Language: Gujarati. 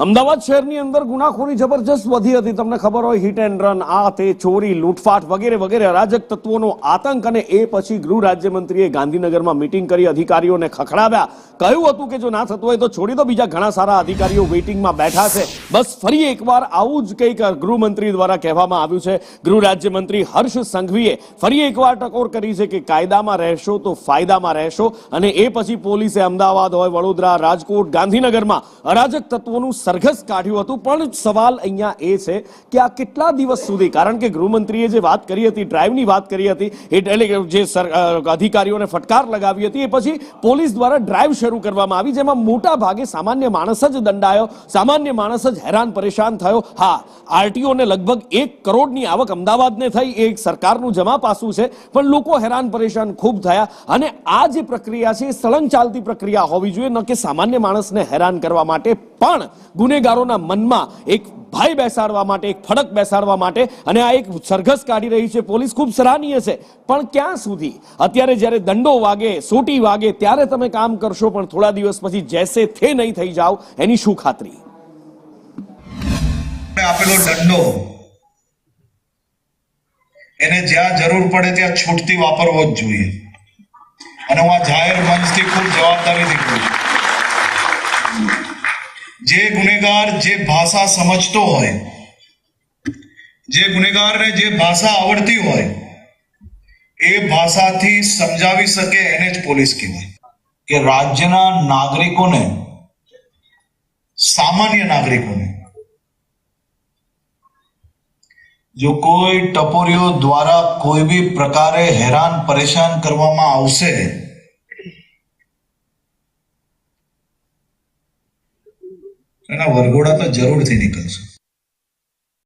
અમદાવાદ શહેરની અંદર ગુનાખોરી જબરજસ્ત વધી હતી. તમને ખબર હોય, હિટ એન્ડ રન, આ તે, ચોરી, લૂંટફાટ વગેરે વગેરે અરાજક તત્વોનો આતંક. અને એ પછી ગૃહ રાજ્યમંત્રીએ ગાંધીનગરમાં મીટિંગ કરી અધિકારીઓને ખખડાવ્યા. કહ્યું હતું કે જો ના થતું હોય તો છોડી દો, બીજા ઘણા સારા અધિકારીઓ વેઇટિંગમાં બેઠા છે. બસ ફરી એકવાર આવું જ કંઈક ગૃહમંત્રી દ્વારા કહેવામાં આવ્યું છે. ગૃહ રાજ્યમંત્રી હર્ષ સંઘવીએ ફરી એકવાર ટકોર કરી છે કે કાયદામાં રહેશો તો ફાયદામાં રહેશો. અને એ પછી પોલીસે અમદાવાદ હોય, વડોદરા, રાજકોટ, ગાંધીનગરમાં અરાજક તત્વોનું સરઘસ કાઢ્યું હતું. પણ સવાલ અહીંયા એ છે કે આ કેટલા દિવસ સુધી, કારણ કે ગૃહમંત્રીએ જે વાત કરી હતી, ડ્રાઈવની વાત કરી હતી, એટલે જે અધિકારીઓને ફટકાર લગાવી હતી, એ પછી પોલીસ દ્વારા ડ્રાઈવ શરૂ કરવામાં આવી, જેમાં મોટા ભાગે સામાન્ય માણસ જ દંડાયો, સામાન્ય માણસ જ હેરાન પરેશાન થયો. હા, આરટીઓને લગભગ 1 કરોડની આવક અમદાવાદને થઈ, એ સરકારનું જમા પાસું છે, પણ લોકો હેરાન પરેશાન ખૂબ થયા. અને આ જે પ્રક્રિયા છે એ સળંગ ચાલતી પ્રક્રિયા હોવી જોઈએ, ન કે સામાન્ય માણસને હેરાન કરવા માટે, પણ ગુનેગારોના મનમાં એક ભય બેસાડવા માટે, એક ફડક બેસાડવા માટે. અને આ એક સરઘસ કાઢી રહી છે પોલીસ, ખૂબ સરાહનીય છે. પણ ક્યાં સુધી? અત્યારે જ્યારે દંડો વાગે, સોટી વાગે, ત્યારે તમે કામ કરશો, પણ થોડા દિવસ પછી જૈસે થે નહીં થઈ જાઓ, એની શું ખાતરી? આપેલો દંડો એને જ્યાં જરૂર પડે ત્યાં છૂટથી વાપરવો જ જોઈએ. અને હું આ જાહેર મંચથી ખૂબ જવાબદારીથી કહું છું, જે ગુનેગાર જે ભાષા સમજતો હોય, જે ગુનેગારને જે ભાષા આવડતી હોય, એ ભાષાથી સમજાવી શકે, એને જ પોલીસ કહેવાય. કે રાજ્યના નાગરિકોને, સામાન્ય નાગરિકોને જો કોઈ ટપોરીઓ દ્વારા કોઈ બી પ્રકારે હેરાન પરેશાન કરવામાં આવશે, એના વરઘોડા તો જરૂરથી નીકળશે.